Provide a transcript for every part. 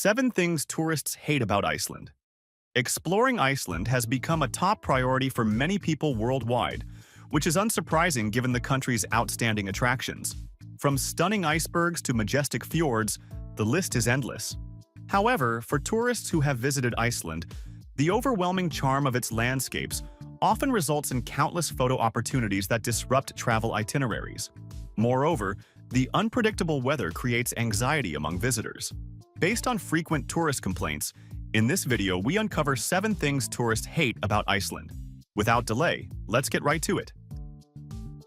7 Things Tourists Hate About Iceland. Exploring Iceland has become a top priority for many people worldwide, which is unsurprising given the country's outstanding attractions. From stunning icebergs to majestic fjords, the list is endless. However, for tourists who have visited Iceland, the overwhelming charm of its landscapes often results in countless photo opportunities that disrupt travel itineraries. Moreover, the unpredictable weather creates anxiety among visitors. Based on frequent tourist complaints, in this video we uncover 7 things tourists hate about Iceland. Without delay, let's get right to it.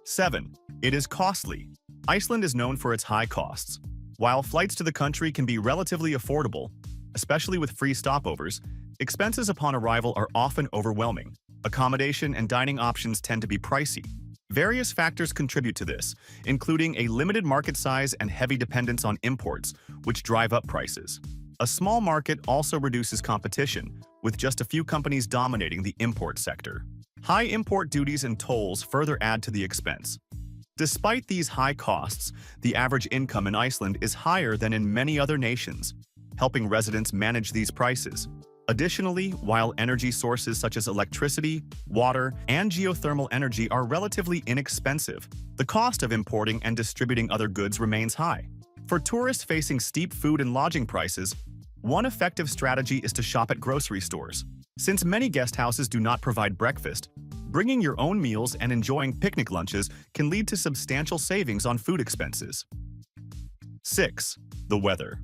7. It is costly. Iceland is known for its high costs. While flights to the country can be relatively affordable, especially with free stopovers, expenses upon arrival are often overwhelming. Accommodation and dining options tend to be pricey. Various factors contribute to this, including a limited market size and heavy dependence on imports, which drive up prices. A small market also reduces competition, with just a few companies dominating the import sector. High import duties and tolls further add to the expense. Despite these high costs, the average income in Iceland is higher than in many other nations, helping residents manage these prices. Additionally, while energy sources such as electricity, water, and geothermal energy are relatively inexpensive, the cost of importing and distributing other goods remains high. For tourists facing steep food and lodging prices, one effective strategy is to shop at grocery stores. Since many guest houses do not provide breakfast, bringing your own meals and enjoying picnic lunches can lead to substantial savings on food expenses. 6. The weather.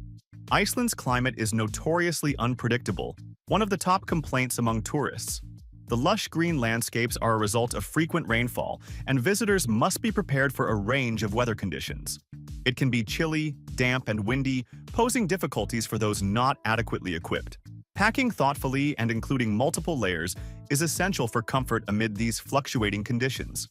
Iceland's climate is notoriously unpredictable, one of the top complaints among tourists. The lush green landscapes are a result of frequent rainfall, and visitors must be prepared for a range of weather conditions. It can be chilly, damp, and windy, posing difficulties for those not adequately equipped. Packing thoughtfully and including multiple layers is essential for comfort amid these fluctuating conditions.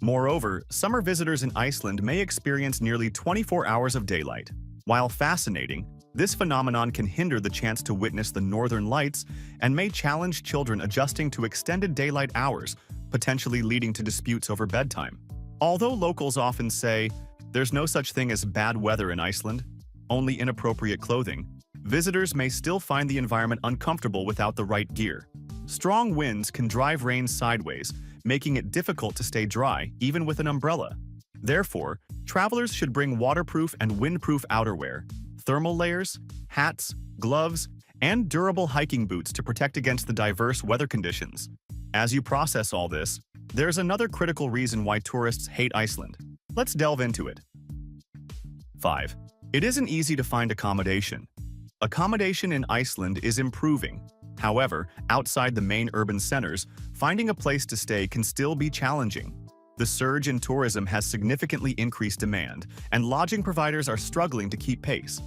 Moreover, summer visitors in Iceland may experience nearly 24 hours of daylight. While fascinating, this phenomenon can hinder the chance to witness the northern lights and may challenge children adjusting to extended daylight hours, potentially leading to disputes over bedtime. Although locals often say, "There's no such thing as bad weather in Iceland, only inappropriate clothing," visitors may still find the environment uncomfortable without the right gear. Strong winds can drive rain sideways, making it difficult to stay dry, even with an umbrella. Therefore, travelers should bring waterproof and windproof outerwear, thermal layers, hats, gloves, and durable hiking boots to protect against the diverse weather conditions. As you process all this, there's another critical reason why tourists hate Iceland. Let's delve into it. 5. It isn't easy to find accommodation. Accommodation in Iceland is improving. However, outside the main urban centers, finding a place to stay can still be challenging. The surge in tourism has significantly increased demand, and lodging providers are struggling to keep pace.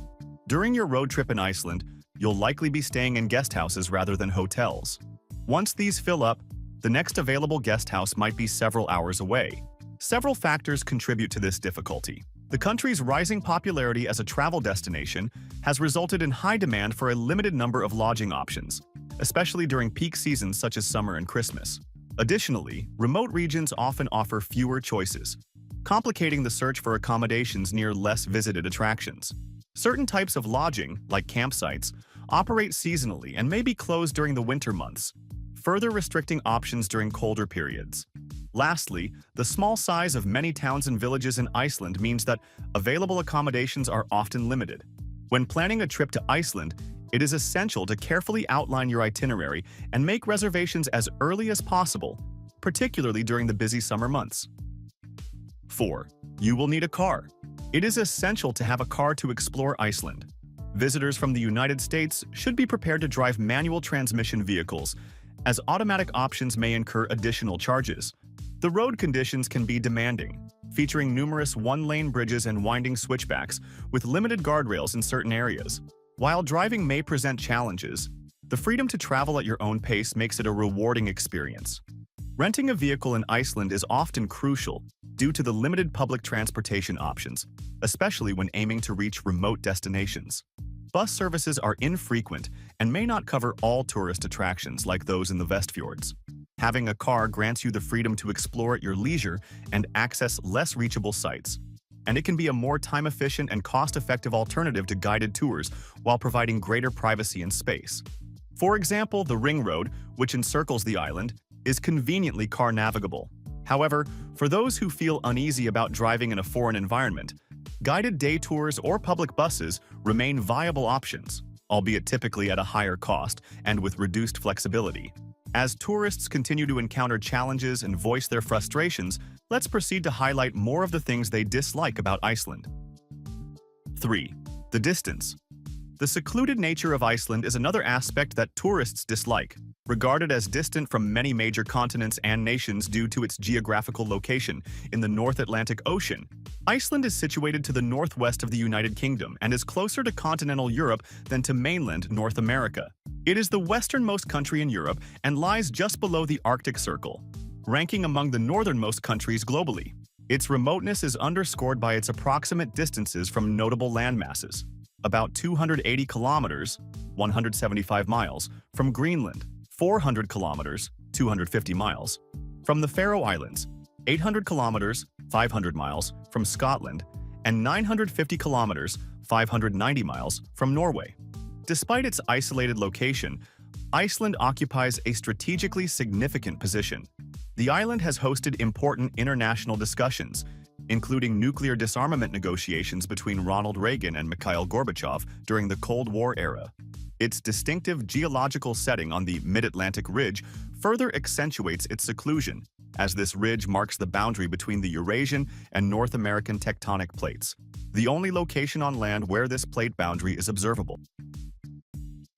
During your road trip in Iceland, you'll likely be staying in guest houses rather than hotels. Once these fill up, the next available guest house might be several hours away. Several factors contribute to this difficulty. The country's rising popularity as a travel destination has resulted in high demand for a limited number of lodging options, especially during peak seasons such as summer and Christmas. Additionally, remote regions often offer fewer choices, complicating the search for accommodations near less visited attractions. Certain types of lodging, like campsites, operate seasonally and may be closed during the winter months, further restricting options during colder periods. Lastly, the small size of many towns and villages in Iceland means that available accommodations are often limited. When planning a trip to Iceland, it is essential to carefully outline your itinerary and make reservations as early as possible, particularly during the busy summer months. 4. You will need a car. It is essential to have a car to explore Iceland. Visitors from the United States should be prepared to drive manual transmission vehicles, as automatic options may incur additional charges. The road conditions can be demanding, featuring numerous one-lane bridges and winding switchbacks with limited guardrails in certain areas. While driving may present challenges, the freedom to travel at your own pace makes it a rewarding experience. Renting a vehicle in Iceland is often crucial due to the limited public transportation options, especially when aiming to reach remote destinations. Bus services are infrequent and may not cover all tourist attractions like those in the fjords. Having a car grants you the freedom to explore at your leisure and access less reachable sites. and it can be a more time-efficient and cost-effective alternative to guided tours while providing greater privacy and space. For example, the Ring Road, which encircles the island, is conveniently car-navigable. However, for those who feel uneasy about driving in a foreign environment, guided day tours or public buses remain viable options, albeit typically at a higher cost and with reduced flexibility. As tourists continue to encounter challenges and voice their frustrations, let's proceed to highlight more of the things they dislike about Iceland. 3. The distance. The secluded nature of Iceland is another aspect that tourists dislike. Regarded as distant from many major continents and nations due to its geographical location in the North Atlantic Ocean, Iceland is situated to the northwest of the United Kingdom and is closer to continental Europe than to mainland North America. It is the westernmost country in Europe and lies just below the Arctic Circle, ranking among the northernmost countries globally. Its remoteness is underscored by its approximate distances from notable landmasses. About 280 kilometers, 175 miles, from Greenland, 400 kilometers, 250 miles, from the Faroe Islands, 800 kilometers, 500 miles, from Scotland, and 950 kilometers, 590 miles, from Norway. Despite its isolated location, Iceland occupies a strategically significant position. The island has hosted important international discussions, including nuclear disarmament negotiations between Ronald Reagan and Mikhail Gorbachev during the Cold War era. Its distinctive geological setting on the mid-Atlantic ridge further accentuates its seclusion, as this ridge marks the boundary between the Eurasian and North American tectonic plates, the only location on land where this plate boundary is observable.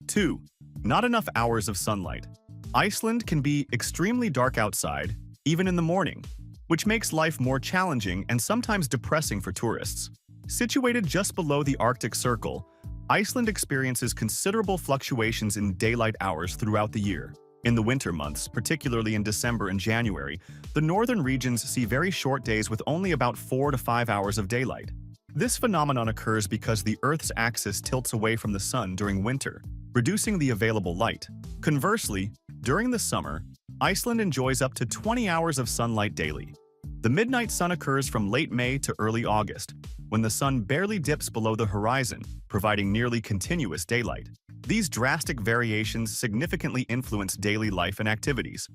2. Not enough hours of sunlight. Iceland can be extremely dark outside, even in the morning, which makes life more challenging and sometimes depressing for tourists. Situated just below the Arctic Circle, Iceland experiences considerable fluctuations in daylight hours throughout the year. In the winter months, particularly in December and January, the northern regions see very short days with only about 4 to 5 hours of daylight. This phenomenon occurs because the Earth's axis tilts away from the sun during winter, reducing the available light. Conversely, during the summer, Iceland enjoys up to 20 hours of sunlight daily. The midnight sun occurs from late May to early August, when the sun barely dips below the horizon, providing nearly continuous daylight. These drastic variations significantly influence daily life and activities.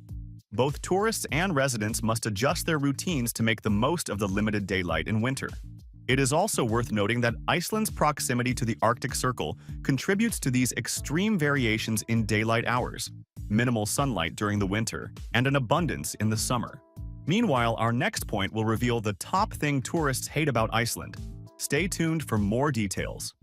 Both tourists and residents must adjust their routines to make the most of the limited daylight in winter. It is also worth noting that Iceland's proximity to the Arctic Circle contributes to these extreme variations in daylight hours, minimal sunlight during the winter, and an abundance in the summer. Meanwhile, our next point will reveal the top thing tourists hate about Iceland. Stay tuned for more details.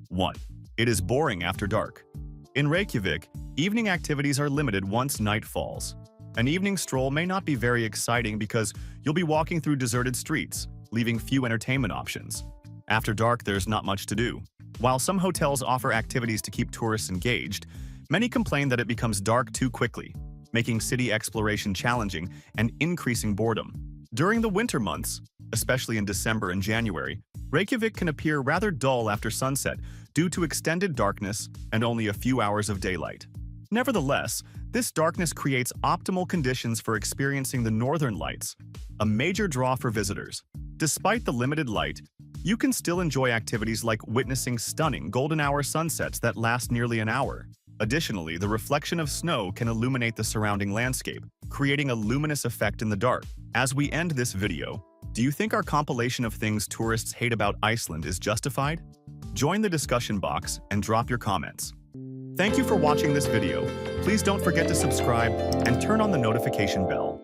1. It is boring after dark. In Reykjavik, evening activities are limited once night falls. An evening stroll may not be very exciting because you'll be walking through deserted streets, leaving few entertainment options. After dark, there's not much to do. While some hotels offer activities to keep tourists engaged, many complain that it becomes dark too quickly, making city exploration challenging and increasing boredom. During the winter months, especially in December and January, Reykjavik can appear rather dull after sunset due to extended darkness and only a few hours of daylight. Nevertheless, this darkness creates optimal conditions for experiencing the northern lights, a major draw for visitors. Despite the limited light, you can still enjoy activities like witnessing stunning golden hour sunsets that last nearly an hour. Additionally, the reflection of snow can illuminate the surrounding landscape, creating a luminous effect in the dark. As we end this video, do you think our compilation of things tourists hate about Iceland is justified? Join the discussion box and drop your comments. Thank you for watching this video. Please don't forget to subscribe and turn on the notification bell.